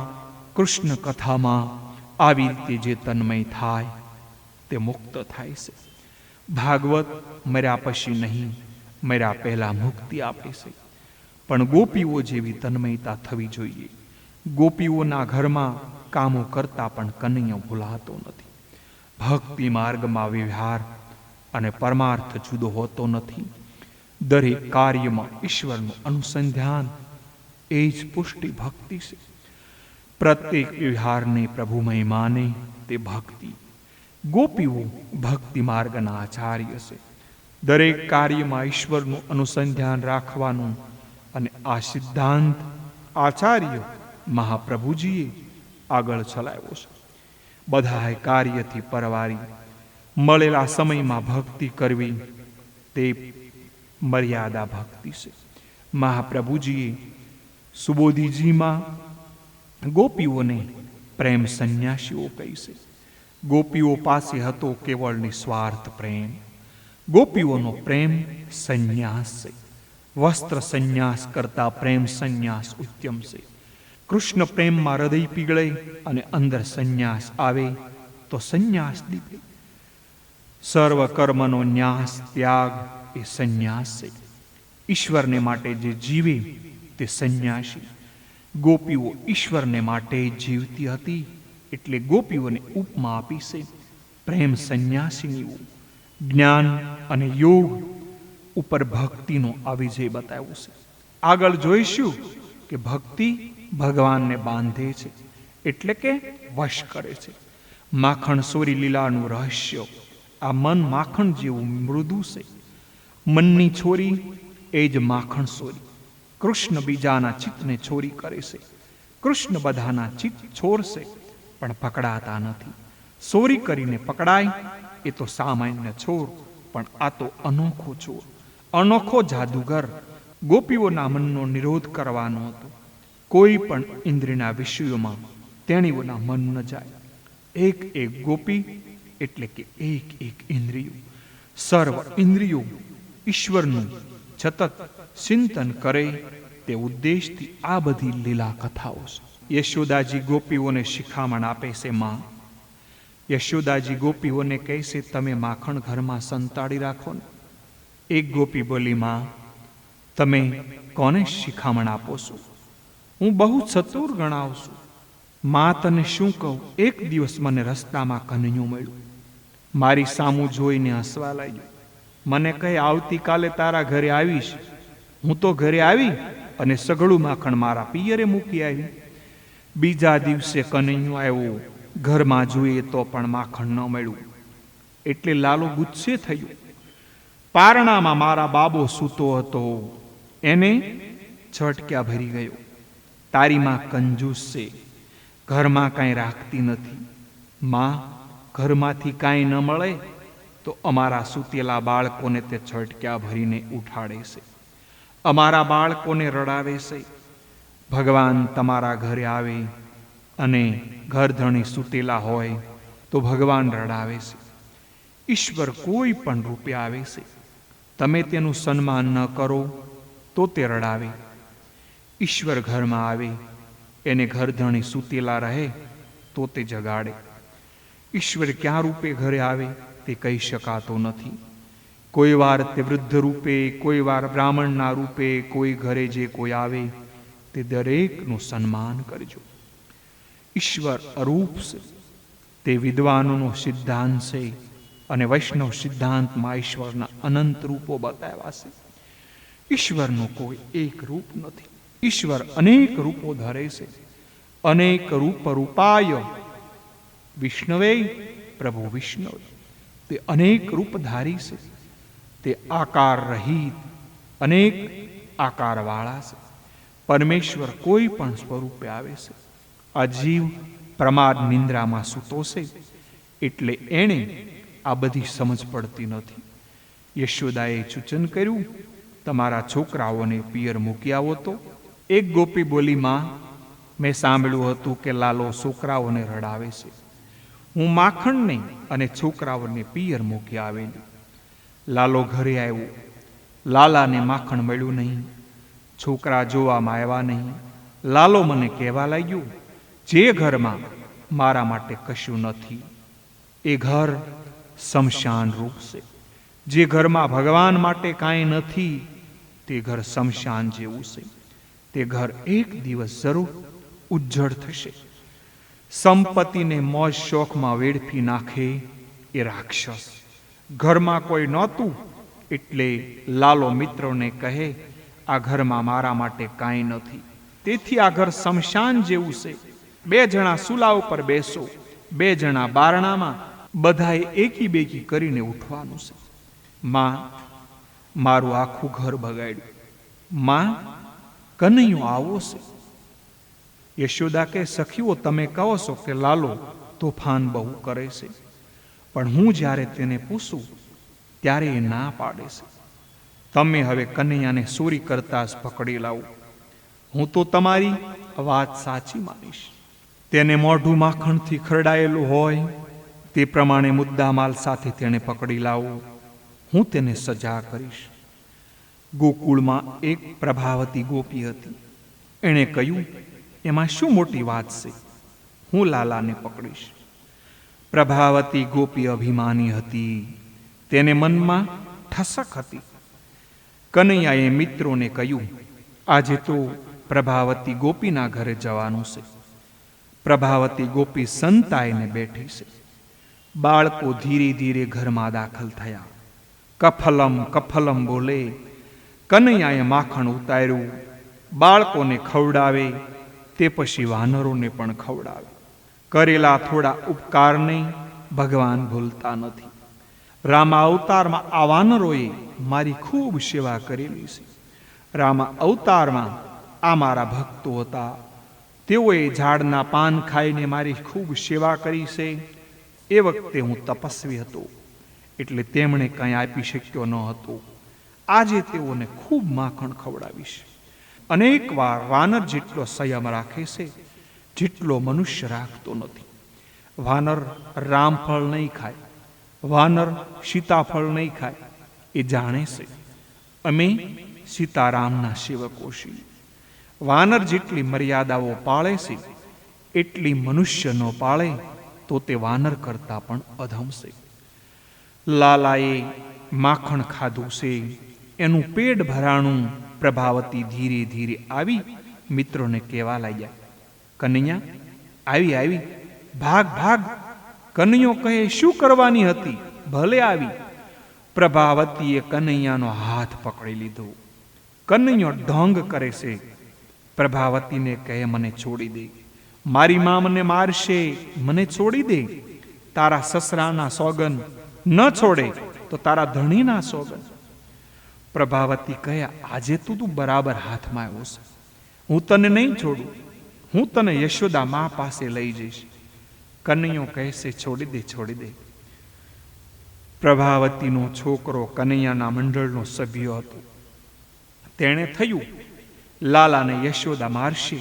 કૃષ્ણ કથામાં આવી રીતે જે તન્મય થાય તે મુક્ત થાય છે. ભાગવત મર્યા પછી નહીં, મર્યા પહેલા મુક્તિ આપે છે. પણ ગોપીઓ જેવી તન્મયતા થવી જોઈએ. ગોપીઓના ઘરમાં કામો કરતા પણ કનૈયો ભૂલાતો નથી. ભક્તિ માર્ગમાં વ્યવહાર અને પરમાર્થ જુદો હોતો નથી. દરેક કાર્યમાં ઈશ્વરનું અનુસંધાન એ જ પુષ્ટિ ભક્તિ છે. પ્રત્યેક વ્યવહારને પ્રભુમય માને તે ભક્તિ. ગોપીઓ ભક્તિ માર્ગના આચાર્ય છે. દરેક કાર્યમાં ઈશ્વરનું અનુસંધાન રાખવાનું અને આ સિદ્ધાંત આચાર્ય મહાપ્રભુજીએ આગળ ચલાવ્યો છે. બધાય કાર્યથી પરવારી મળેલા સમયમાં ભક્તિ કરવી તે મર્યાદા ભક્તિ છે. મહાપ્રભુજીએ સુબોધીજીમાં ગોપીઓને પ્રેમ સંન્યાસીઓ કહી છે. ગોપીઓ પાસે હતો કેવળ નિસ્વાર્થ પ્રેમ. ગોપીઓનો પ્રેમ સંન્યાસ છે. વસ્ત્ર સંન્યાસ કરતા પ્રેમ સંન્યાસ ઉત્તમ છે. કૃષ્ણ પ્રેમમાં હૃદય પીગળે અને અંદર સંન્યાસ આવે તો સંન્યાસ દીપે. સર્વ કર્મનો ન્યાસ ત્યાગ એ સંન્યાસ છે. ઈશ્વરને માટે જે જીવે તે સંન્યાસી. ગોપીઓ ઈશ્વરને માટે જીવતી હતી એટલે ગોપીઓને ઉપમા આપી છે પ્રેમ સંન્યાસીની. જ્ઞાન અને યોગ ઉપર ભક્તિનો આ વિજય બતાવ્યો છે. આગળ જોઈશું કે ભક્તિ ભગવાનને બાંધે છે એટલે કે વશ કરે છે. માખણ સોરી લીલાનું રહસ્ય. આ મન માખણ જેવું મૃદુ છે. મનની છોરી એ જ માખણ સોરી. કૃષ્ણ બીજાના ચિત્તને ચોરી કરે છે. કૃષ્ણ બધાના ચિત્ત છોરશે પણ પકડાતા નથી. ચોરી કરીને પકડાય એ તો સામાન્ય ચોર, પણ આ તો અનોખો ચોર, અનોખો જાદુગર. ગોપીઓના મનનો નિરોધ કરવાનો હતો. કોઈ પણ ઇન્દ્રિયના વિષયોમાં તેણીઓના મન ન જાય. એક એક ગોપી એટલે કે એક એક ઇન્દ્રિયો. સર્વ ઇન્દ્રિયો ઈશ્વરનું સતત ચિંતન કરે તે ઉદ્દેશથી આ બધી લીલા કથાઓ છે. યશોદાજી ગોપીઓને શિખામણ આપે છે. માં યશોદાજી ગોપીઓને કહે છે, તમે માખણ ઘરમાં સંતાડી રાખો ને. એક ગોપી બોલી, માં તમે કોને શિખામણ આપો છો? હું બહુ ચતુર ગણાવું છું. માં તને શું કહું, એક દિવસ મને રસ્તામાં કનૈયો મળ્યો. મારી સામું જોઈને હસવા લાગ્યો. મને કહે, આવતીકાલે તારા ઘરે આવીશ. હું તો ઘરે આવી અને સઘળું માખણ મારા પિયરે મૂકી આવી. બીજા દિવસે કનૈયો આવ્યો. ઘરમાં જોઈએ તો પણ માખણ ન મળ્યું. એટલે લાલો ગુસ્સે થયો. પારણામાં મારા બાબો સૂતો હતો, એને છટક્યા ભરી ગયો. તારી માં કંજૂસ છે, ઘરમાં કાંઈ રાખતી નથી. માં ઘરમાંથી કાંઈ ન મળે તો અમારા સૂતેલા બાળકોને તે છટક્યા ભરીને ઉઠાડે છે, અમારા બાળકોને રડાવે છે. ભગવાન તમારા ઘરે આવે અને ઘરધણી સૂતેલા હોય તો ભગવાન રડાવે છે. ઈશ્વર કોઈ પણ રૂપે આવે છે. તમે તેનું સન્માન ન કરો તો તે રડાવે. ઈશ્વર ઘરમાં આવે, એને ઘરધણી સૂતેલા રહે તો તે જગાડે. ઈશ્વર ક્યાં રૂપે ઘરે આવે તે કહી શકાતો નથી. કોઈ વાર તે વૃદ્ધ રૂપે, કોઈ વાર બ્રાહ્મણના રૂપે, કોઈ ઘરે જે કોઈ આવે તે દરેકનું સન્માન કરજો. ઈશ્વર અરૂપ છે તે વિદ્વાનોનો સિદ્ધાંત છે અને વૈષ્ણવ સિદ્ધાંતમાં ઈશ્વરના અનંત રૂપો બતાવ્યા છે. ઈશ્વરનું કોઈ એક રૂપ નથી. ઈશ્વર અનેક રૂપો ધરે છે. અનેક રૂપ રૂપાય વિષ્ણવે પ્રભુ વિષ્ણુ. તે અનેક રૂપધારી છે. તે આકાર રહિત અનેક આકારવાળા છે. પરમેશ્વર કોઈ પણ સ્વરૂપે આવે છે. આ જીવ પ્રમાદ નિંદ્રામાં સૂતો છે એટલે એણે આ બધી સમજ પડતી નથી. યશોદાએ સૂચન કર્યું, તમારા છોકરાઓને પિયર મૂકી આવો તો. એક ગોપી બોલી, માં મેં સાંભળ્યું હતું કે લાલો છોકરાઓને રડાવે છે. હું માખણને અને છોકરાઓને પિયર મૂકી આવેલી. લાલો ઘરે આવ્યો. લાલાને માખણ મળ્યું નહીં, છોકરા જોવામાં આવ્યા નહીં. લાલો મને કહેવા લાગ્યો, જે ઘરમાં મારા માટે કશું નથી એ ઘર શમશાન રૂપ છે. જે ઘરમાં ભગવાન માટે કાંઈ નથી તે ઘર શમશાન જેવું છે. તે ઘર એક દિવસ જરૂર ઉજ્જડ થશે. સંપત્તિને મોજ શોખમાં વેડફી નાખે એ રાક્ષસ. ઘરમાં કોઈ નહોતું એટલે લાલો મિત્રોને કહે, આ ઘરમાં મારા માટે કાંઈ નથી, તેથી આ ઘર શમશાન જેવું છે. 2 જણા સુલા ઉપર બેસો, 2 જણા બારણામાં, બધાએ એકી બેકી કરીને ઉઠવાનું છે. માં મારું આખું ઘર બગાડ્યું. માં કનૈયો આવો છે. યશોદા કે, સખીઓ તમે કહો છો કે લાલો તોફાન બહુ કરે છે, પણ હું જ્યારે તેને પૂછું ત્યારે એ ના પાડે છે. તમે હવે કનૈયાને ચોરી કરતા જ પકડી લાવો. હું તો તમારી વાત સાચી માનીશ. તેને મોઢું માખણથી ખરડાયેલું હોય તે પ્રમાણે મુદ્દામાલ સાથે તેને પકડી લાવો. હું તેને સજા કરીશ. ગોકુળમાં એક પ્રભાવતી ગોપી હતી. એણે કહ્યું, એમાં શું મોટી વાત છે, હું લાલાને પકડીશ. પ્રભાવતી ગોપી અભિમાની હતી. તેને મનમાં ઠસક હતી. કનૈયાએ મિત્રોને કહ્યું, આજે તો પ્રભાવતી ગોપીના ઘરે જવાનું છે. પ્રભાવતી ગોપી સંતાઈને બેઠી છે. બાળકો ધીરે ધીરે ઘરમાં દાખલ થયા. કફલમ કફલમ બોલે. કનૈયાએ માખણ ઉતાર્યું. બાળકોને ખવડાવે, તે પછી વાનરોને પણ ખવડાવે. કરેલા થોડા ઉપકારને ભગવાન ભૂલતા નથી. રામા અવતારમાં આ વાનરોએ મારી ખૂબ સેવા કરેલી છે. રામા અવતારમાં આ મારા ભક્તો હતા. તેઓએ ઝાડના પાન ખાઈને મારી ખૂબ સેવા કરી છે. એ વખતે હું તપસ્વી હતો, એટલે તેમણે કંઈ આપી શક્યો ન હતો. આજે તેઓને ખૂબ માખણ ખવડાવીશ. અનેક વાર વાનર જેટલો સંયમ રાખે છે, જેટલો મનુષ્ય રાખતો નથી. વાનર રામફળ નહીં ખાય, વાનર સીતાફળ નહીં ખાય, એ જાણે છે અમે સીતારામના સેવકો છીએ. વાનર જેટલી મર્યાદાઓ પાળે છે, એટલી મનુષ્ય ન પાળે તો તે વાનર કરતા પણ અધમ છે. લાલાએ માખણ ખાધું છે, એનું પેટ ભરાણું. પ્રભાવતી ધીરે ધીરે આવી મિત્રોને કહેવા લાગ્યા, કનૈયા આવી આવી, ભાગ ભાગ. કનૈયો કહે, શું કરવાની હતી, ભલે આવી. પ્રભાવતીએ કનૈયાનો હાથ પકડી લીધો. કનૈયો ઢોંગ કરે છે. પ્રભાવતીને કહે, મને છોડી દે, મારી મા મને મારશે, મને છોડી દે. તારા સસરાના સોગન ન છોડે તો તારા ધણીના સોગન. પ્રભાવતી કહે, આજે તું બરાબર હાથમાં આવ્યો છે, હું તને નહીં છોડું, હું તને યશોદા મા પાસે લઈ જઈશ. કનૈયો કહેશે, છોડી દે, છોડી દે. પ્રભાવતીનો છોકરો કનૈયાના મંડળનો સભ્ય હતો. તેણે થયું લાલાને યશોદા મારશે.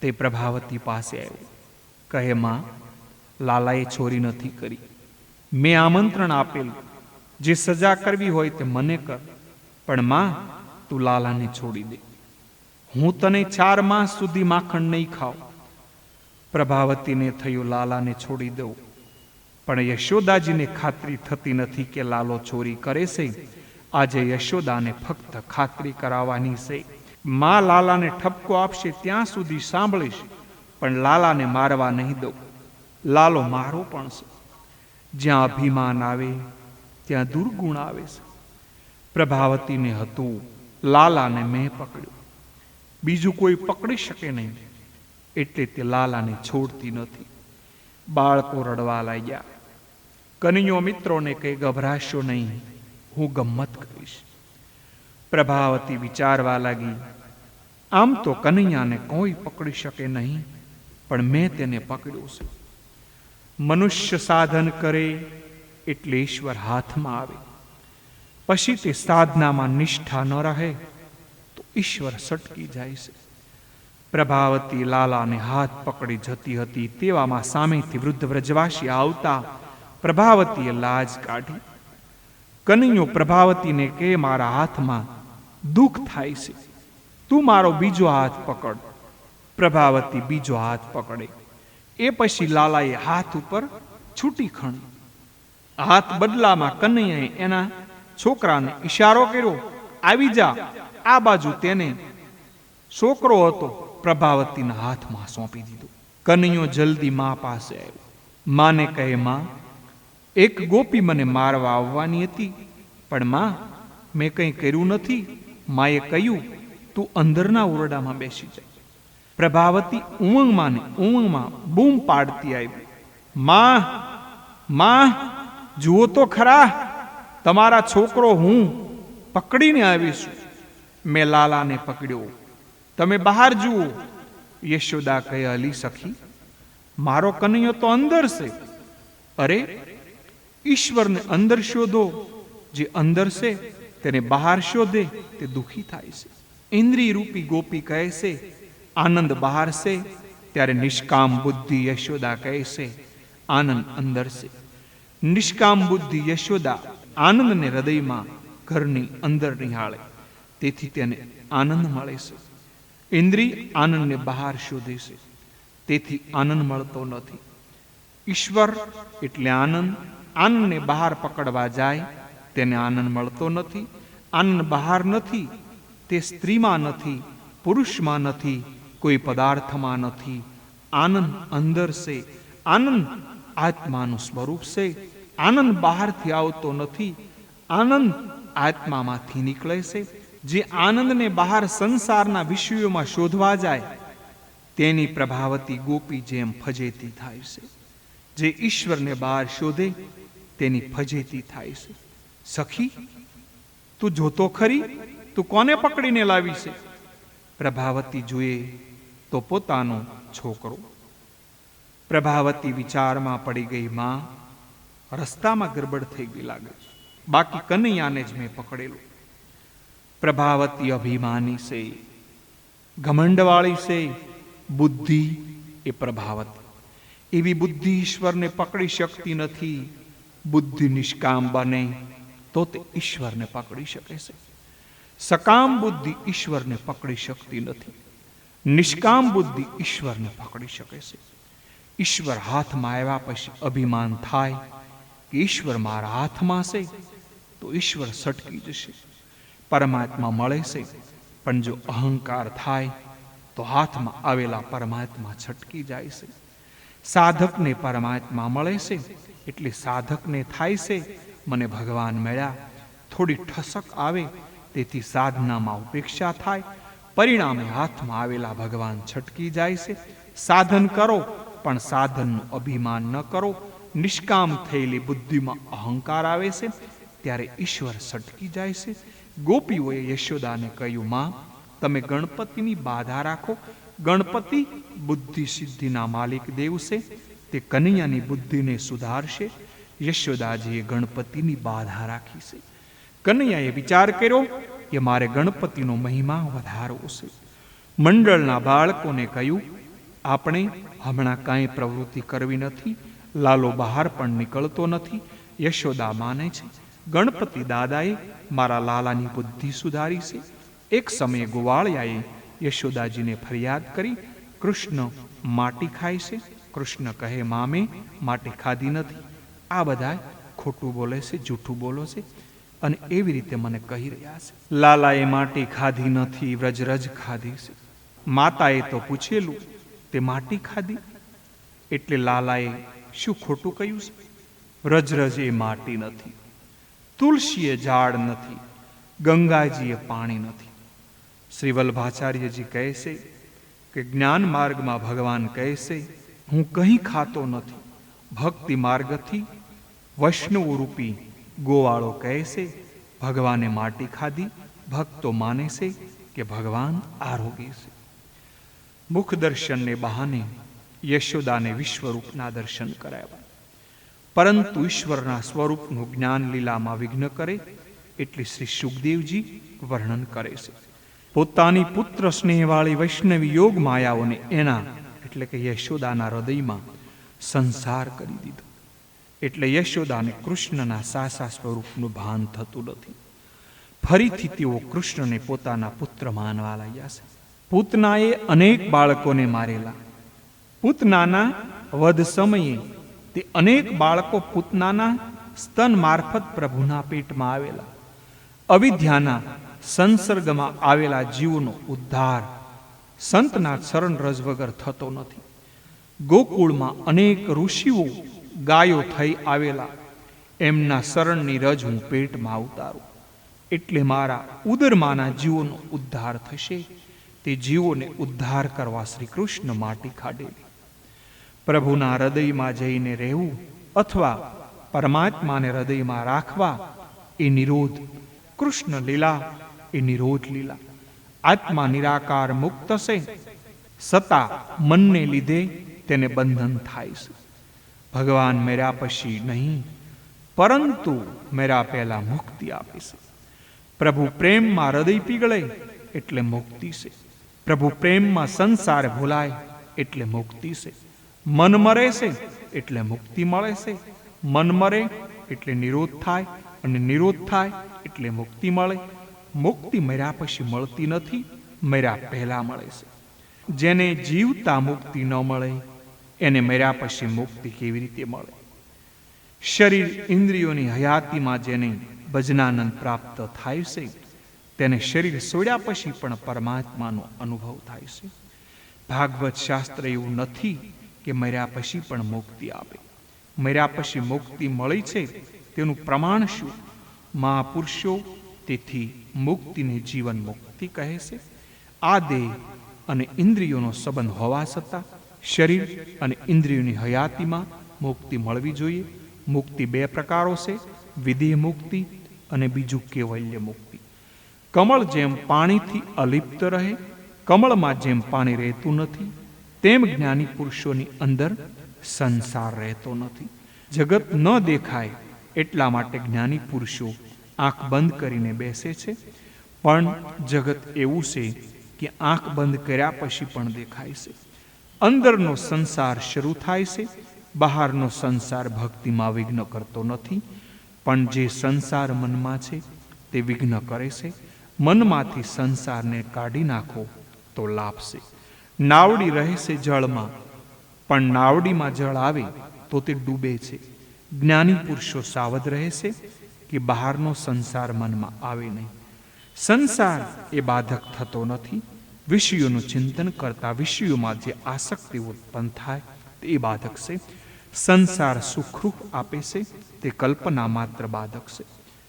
તે પ્રભાવતી પાસે આવ્યો. કહે, માં, લાલાએ ચોરી નથી કરી. મેં આમંત્રણ આપેલું, જે સજા કરવી હોય તે મને કર, પણ માં, તું લાલાને છોડી દે. હું તને 4 માસ સુધી માખણ નહીં ખાવ. પ્રભાવતીને થયું, લાલાને છોડી દઉં, પણ યશોદાજીને ખાતરી થતી નથી કે લાલો ચોરી કરે છે. આજે યશોદાને ફક્ત ખાતરી કરાવવાની છે. માં લાલાને ઠપકો આપશે ત્યાં સુધી સાંભળીશ, પણ લાલાને મારવા નહીં દઉં. લાલો મારો પણ છે. જ્યાં અભિમાન આવે ત્યાં દુર્ગુણ આવે છે. પ્રભાવતીને હતું, લાલાને મેં પકડ્યો, બીજું કોઈ પકડી શકે નહીં, એટલે તે લાલાને છોડતી નથી. બાળકો રડવા લાગ્યા. કનૈયો મિત્રોને કંઈ ગભરાશો નહીં, હું ગમ્મત કરીશ. પ્રભાવતી વિચારવા લાગી, આમ તો કનૈયાને કોઈ પકડી શકે નહીં, પણ મેં તેને પકડ્યો છે. મનુષ્ય સાધન કરે એટલે ઈશ્વર હાથમાં આવે. પછી તે સાધનામાં નિષ્ઠા ન રહે તો ઈશ્વર સટકી જાય છે. પ્રભાવતી લાલાને હાથ પકડી જતી હતી. તેવામાં સામેથી વૃદ્ધ વ્રજવાસી આવતા પ્રભાવતીએ લાજ કાઢી. કનૈયો પ્રભાવતીને કે, મારા હાથમાં દુઃખ થાય છે, તું મારો બીજો હાથ પકડ. પ્રભાવતી બીજો હાથ પકડે. એ પછી લાલાએ હાથ ઉપર છૂટી ખણી. હાથ બદલામાં કનૈયાએ એના છોકરાને ઈશારો કર્યો, આવી જા આ બાજુ. તેને છોકરો હતો, પ્રભાવતીના હાથમાં સોંપી દીધો. કનૈયો જલ્દી મા પાસે આવ્યો. માને કહે, માં, એક ગોપી મને મારવા આવવાની હતી, પણ માં, મેં કંઈ કર્યું નથી. માએ કહ્યું, તું અંદરના ઓરડામાં બેસી જાય. પ્રભાવતી ઉમંગમાં બૂમ પાડતી આવી, માં, માં, જુઓ તો ખરા, તમારા છોકરો હું પકડીને આવીશું. મેં લાલાને પકડ્યો, તમે બહાર જુઓ. યશોદા કહે, અલી સખી, મારો કનૈયો તો અંદર છે. અરે, ઈશ્વરને અંદર શોધો, જે અંદર છે તેને બહાર શોધે તે દુઃખી થાય છે. ઇન્દ્રિય રૂપી ગોપી કહે છે આનંદ બહાર છે, ત્યારે નિષ્કામ બુદ્ધિ યશોદા કહે છે આનંદ અંદર છે. નિષ્કામ બુદ્ધિ યશોદા આનંદને હૃદયમાં ઘરની અંદર નિહાળે, તેથી તેને આનંદ મળે છે. ઇન્દ્રિય આનંદને બહાર શોધે છે, તેથી આનંદ મળતો નથી. ઈશ્વર એટલે આનંદ. આનંદને બહાર પકડવા જાય તેને આનંદ મળતો નથી. આનંદ બહાર નથી, તે સ્ત્રીમાં નથી, પુરુષમાં નથી, કોઈ પદાર્થમાં નથી. આનંદ અંદર છે. આનંદ આત્માનું સ્વરૂપ છે. આનંદ બહારથી આવતો નથી, આનંદ આત્મામાંથી નીકળે છે. જે આનંદને બહાર સંસારના વિષયોમાં શોધવા જાય તેની પ્રભાવતી ગોપી જેમ ફજેતી થાય છે. જે ઈશ્વરને બહાર શોધે તેની ફજેતી થાય છે. સખી, તું જોતો ખરી, તું કોને પકડીને લાવી છે? પ્રભાવતી જુએ તો પોતાનો છોકરો. પ્રભાવતી વિચારમાં પડી ગઈ. માં, રસ્તામાં ગરબડ થઈ ગઈ લાગે, બાકી કનૈયાને જ મેં પકડેલો. પ્રભાવતી અભિમાની છે, ઘમંડવાળી છે. બુદ્ધિ એ પ્રભાવતી. એવી બુદ્ધિ ઈશ્વરને પકડી શકતી નથી. બુદ્ધિ નિષ્કામ બને તો તે ઈશ્વરને પકડી શકે છે. સકામ બુદ્ધિ ઈશ્વરને પકડી શકતી નથી. નિષ્કામ બુદ્ધિ ઈશ્વરને પકડી શકે છે. ઈશ્વર હાથમાં આવ્યા પછી અભિમાન થાય કે ઈશ્વર મારા હાથમાં છે તો ઈશ્વર સટકી જશે. પરમાત્મા મળે છે, પણ જો અહંકાર થાય તો હાથમાં આવેલા પરમાત્મા છટકી જાય છે. સાધકને પરમાત્મા મળે છે એટલે સાધકને થાય છે મને ભગવાન મળ્યા. થોડી ઠસક આવે તેથી સાધનામાં ઉપેક્ષા થાય, પરિણામે હાથમાં આવેલા ભગવાન છટકી જાય છે. સાધન કરો પણ સાધનનું અભિમાન ન કરો. નિષ્કામ થયેલી બુદ્ધિમાં અહંકાર આવે છે ત્યારે ઈશ્વર છટકી જાય છે. ગોપીઓએ યશોદાને કહ્યું, માં, તમે ગણપતિની બાધા રાખો. ગણપતિ બુદ્ધિ સિદ્ધિના માલિક દેવ છે, તે કનૈયાની બુદ્ધિને સુધારશે. યશોદાજીએ ગણપતિની બાધા રાખી છે. કનૈયાએ વિચાર કર્યો કે મારે ગણપતિનો મહિમા વધારવો છે. મંડળના બાળકોને કહ્યું, આપણે હમણાં કાંઈ પ્રવૃત્તિ કરવી નથી. લાલો બહાર પણ નીકળતો નથી. યશોદા માને છે ગણપતિ દાદાએ મારા લાલાની બુદ્ધિ સુધારી છે. એક સમયે ગોવાળિયાએ યશોદાજીને ફરિયાદ કરી, કૃષ્ણ માટી ખાય છે. કૃષ્ણ કહે, મામે માટી ખાધી નથી. આ બધા ખોટું બોલે છે, જૂઠું બોલો છે અને એવી રીતે મને કહી રહ્યા છે. લાલાએ માટી ખાધી નથી, વ્રજરજ ખાધી છે. માતાએ તો પૂછેલું, તે માટી ખાધી? એટલે લાલાએ શું ખોટું કહ્યું છે? વ્રજરજ એ માટી નથી, તુલસીએ ઝાડ નથી, ગંગાજીએ પાણી નથી. શ્રી વલ્લભાચાર્યજી કહે છે કે જ્ઞાન માર્ગમાં ભગવાન કહે છે, હું કંઈ ખાતો નથી. ભક્તિ માર્ગથી વૈષ્ણવ રૂપી ગોવાળો કહે છે, ભગવાને માટી ખાધી. ભક્તો માને છે કે ભગવાન આરોગી છે. મુખ દર્શનને બહાને યશોદાને વિશ્વરૂપના દર્શન કરાવ્યા, પરંતુ ઈશ્વરના સ્વરૂપનું જ્ઞાન લીલામાં વિઘ્ન કરે એટલે શ્રી સુખદેવજી વર્ણન કરે છે. પોતાની પુત્ર સ્નેહવાળી વૈષ્ણવી યોગ માયાઓને એના એટલે કે યશોદાના હૃદયમાં સંસાર કરી દીધો. એટલે યશોદાને કૃષ્ણના સાસા સ્વરૂપનું ભાન થતું નથી. ફરીથી તેઓ કૃષ્ણને પોતાના પુત્ર માનવા લાગ્યા છે. પૂતનાએ અનેક બાળકોને મારેલા. પૂતનાના વધ સમયે તે અનેક બાળકો પૂતનાના સ્તન મારફત પ્રભુના પેટમાં આવેલા. અવિદ્યાના સંસર્ગમાં આવેલા જીવનો ઉદ્ધાર સંતના ચરણ રજ વગર થતો નથી. ગોકુળમાં અનેક ઋષિઓ ગાયો થઈ આવેલા, એમના શરણની રજ હું પેટમાં ઉતારું એટલે મારા ઉદરમાંના જીવોનો ઉદ્ધાર થશે. તે જીવોને ઉદ્ધાર કરવા શ્રી કૃષ્ણ માટી ખાડેલી. પ્રભુના હૃદયમાં જઈને રહેવું અથવા પરમાત્માને હૃદયમાં રાખવા એ નિરોધ. કૃષ્ણ લીલા એ નિરોધ લીલા. આત્મા નિરાકાર મુક્ત છે, સતા મનને લીધે તેને બંધન થાય છે. ભગવાન મેરા પછી નહીં, પરંતુ મેરા પહેલા મુક્તિ આપે છે. પ્રભુ પ્રેમમાં હૃદય પીગળે એટલે મુક્તિ છે. પ્રભુ પ્રેમમાં સંસાર ભૂલાય એટલે મુક્તિ છે. મન મરે છે એટલે મુક્તિ મળે છે. મન મરે એટલે નિરોધ થાય. અને નિરોધ થાય એટલે મુક્તિ મળે. મુક્તિ મર્યા પછી મળતી નથી, મર્યા પહેલા મળે છે. જેને જીવતા મુક્તિ ન મળે એને મર્યા પછી મુક્તિ કેવી રીતે મળે? શરીર ઇન્દ્રિયોની હયાતીમાં જેને ભજનાનંદ પ્રાપ્ત થાય છે તેને શરીર છોડ્યા પછી પણ પરમાત્માનો અનુભવ થાય છે. ભાગવત શાસ્ત્ર એવું નથી કે મર્યા પછી પણ મુક્તિ આપે. મર્યા પછી મુક્તિ મળી છે તેનું પ્રમાણ શું? મહાપુરુષો તેથી મુક્તિને જીવન મુક્તિ કહે છે. આ દેહ અને ઇન્દ્રિયોનો સંબંધ હોવા છતાં શરીર અને ઇન્દ્રિયોની હયાતીમાં મુક્તિ મળવી જોઈએ. મુક્તિ બે પ્રકારો છે, વિદેહ મુક્તિ અને બીજું કેવલ્ય મુક્તિ. કમળ જેમ પાણીથી અલિપ્ત રહે, કમળમાં જેમ પાણી રહેતું નથી, તેમ જ્ઞાની પુરુષોની અંદર સંસાર રહેતો નથી. જગત ન દેખાય એટલા માટે જ્ઞાની પુરુષો આંખ બંધ કરીને બેસે છે. પણ જગત એવું છે કે આંખ બંધ કર્યા પછી પણ દેખાય છે. અંદરનો સંસાર શરૂ થાય છે, બહારનો સંસાર ભક્તિમાં વિઘ્ન કરતો નથી. પણ જે સંસાર મનમાં છે તે વિઘ્ન કરે છે. મનમાંથી સંસારને કાઢી નાખો તો લાભશે. નાવડી રહે છે જળમાં, પણ નાવડીમાં જળ આવે તો તે ડૂબે છે. જ્ઞાની પુરુષો સાવધ રહે છે કે બહારનો સંસાર મનમાં આવે નહીં. સંસાર એ બાધક થતો નથી. વિષયોનું ચિંતન કરતા વિષયોમાં જે આસક્તિ ઉત્પન્ન થાય તે બાધક છે. સંસાર સુખરૂપ આપે છે તે કલ્પના માત્ર બાધક છે.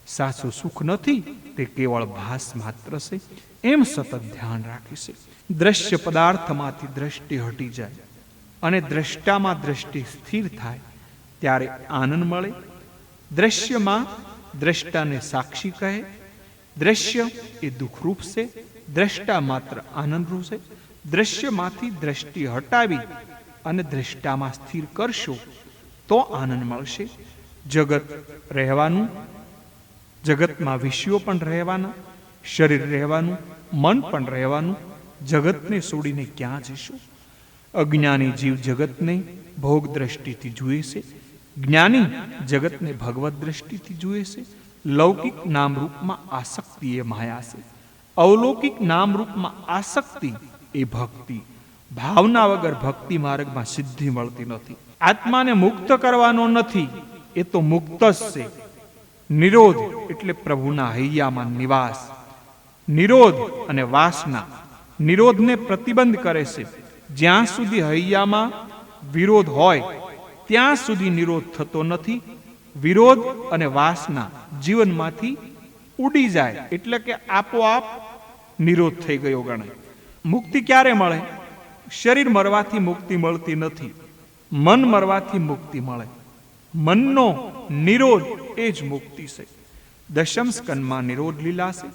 સાચું સુખ નથી, તે કેવળ ભાસ માત્ર છે. એમ સતત ધ્યાન રાખે છે. દ્રશ્ય પદાર્થમાંથી દ્રષ્ટિ હટી જાય અને દ્રષ્ટામાં દ્રષ્ટિ સ્થિર થાય ત્યારે આનંદ મળે. દ્રશ્યમાં દ્રષ્ટાને સાક્ષી કહે. દ્રશ્ય એ દુઃખરૂપ છે, દ્રષ્ટા માત્ર આનંદરૂપ છે. દ્રશ્યમાંથી દ્રષ્ટિ હટાવી અને દ્રષ્ટામાં સ્થિર કરશો તો આનંદ મળશે. જગત રહેવાનું, જગતમાં વિષયો પણ રહેવાના, શરીર રહેવાનું, મન પણ રહેવાનું. જગતને છોડીને ક્યાં જશો? અજ્ઞાની જીવ જગતને ભોગ દ્રષ્ટિથી જુએ છે, જ્ઞાની જગતને ભગવત દ્રષ્ટિથી જુએ છે. લૌકિક નામરૂપમાં આસક્તિ એ માયા છે, અવલૌકિક નામરૂપમાં આસક્તિ એ ભક્તિ. ભાવના વગર ભક્તિ માર્ગમાં સિદ્ધિ મળતી નથી. આત્માને મુક્ત કરવાનો નથી, એ તો મુક્ત જ છે. નિરોધ એટલે પ્રભુના હૈયામાં નિવાસ. નિરોધ અને વાસના નિરોધને પ્રતિબંધ કરે છે. જ્યાં સુધી હૈયામાં વિરોધ હોય ત્યાં સુધી નિરોધ થતો નથી. વિરોધ અને વાસના જીવનમાંથી ઉડી જાય એટલે કે આપોઆપ નિરોધ થઈ ગયો ગણાય. મુક્તિ ક્યારે મળે? શરીર મરવાથી મુક્તિ મળતી નથી, મન મરવાથી મુક્તિ મળે. મનનો નિરોધ એ જ મુક્તિ છે. દશમ સ્કંદમાં નિરોધ લીલા છે.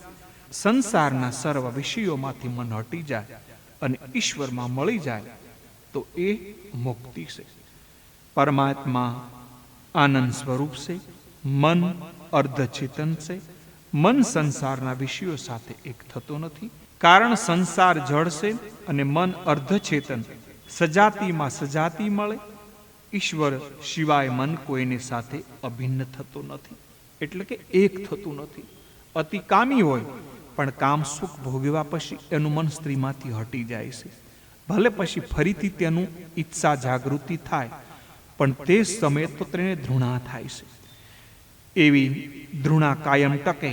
સંસારના સર્વ વિષયોમાંથી મન હટી જાય અને ઈશ્વરમાં મળી જાય તો એ મુક્તિ છે. પરમાત્મા આનંદ સ્વરૂપ છે. મન અર્ધચેતન છે. મન સંસારના વિષયો સાથે એક થતો નથી, કારણ સંસાર જળ છે અને મન અર્ધચેતન. સજાતિમાં સજાતિ મળે. ઈશ્વર સિવાય મન કોઈને સાથે અભિન્ન થતો નથી, એટલે કે એક થતું નથી. અતિ કામી હોય પણ કામ સુખ ભોગવ્યા પછી એનું મન સ્ત્રીમાંથી હટી જાય છે. ભલે પછી ફરીથી તેનું ઈચ્છા જાગૃતિ થાય, પણ તે સમયે તો તેને ધૃણા થાય છે. એવી ધૃણા કાયમ ટકે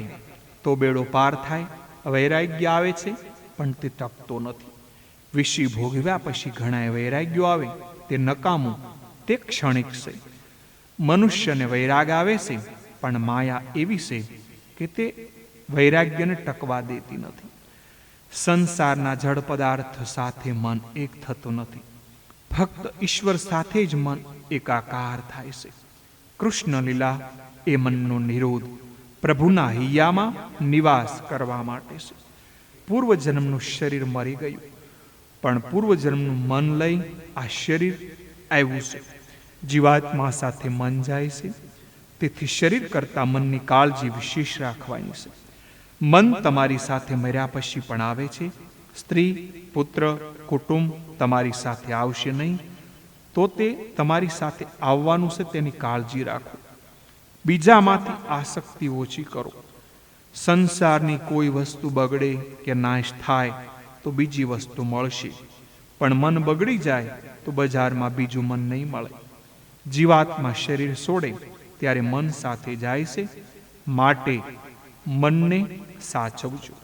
તો બેડો પાર થાય. વૈરાગ્ય આવે છે પણ તે ટકતો નથી. વિષય ભોગવ્યા પછી ઘણા વૈરાગ્યો આવે, તે નકામું, તે ક્ષણિક છે. મનુષ્યને વૈરાગ આવે છે પણ માયા એવી છે કે તે વૈરાગ્યને ટકવા દેતી નથી. સંસારના જળ પદાર્થ સાથે મન એક થતું નથી. ફક્ત ઈશ્વર સાથે જ મન એકાકાર થાય છે. કૃષ્ણ લીલા એ મનનો નિરોધ, પ્રભુના હૈયામાં નિવાસ કરવા માટે છે. પૂર્વજન્મનું શરીર મરી ગયું, પણ પૂર્વજન્મનું મન લઈ આ શરીર આવ્યું છે. જીવાત્મા સાથે મન જાય છે, તેથી શરીર કરતાં મનની કાળજી વિશેષ રાખવાની છે. મન તમારી સાથે મર્યા પછી પણ આવે છે. સ્ત્રી, પુત્ર, કુટુંબ તમારી સાથે આવશે નહીં તો તે તમારી સાથે આવવાનું છે, તેની કાળજી રાખો. બીજામાંથી આસક્તિ ઓછી કરો. સંસારની કોઈ વસ્તુ બગડે કે નાશ થાય તો બીજી વસ્તુ મળશે, પણ મન બગડી જાય તો બજારમાં બીજું મન નહીં મળે. જીવાત્મા શરીર છોડે ત્યારે મન સાથે જાય છે, માટે મનને સાચવજો.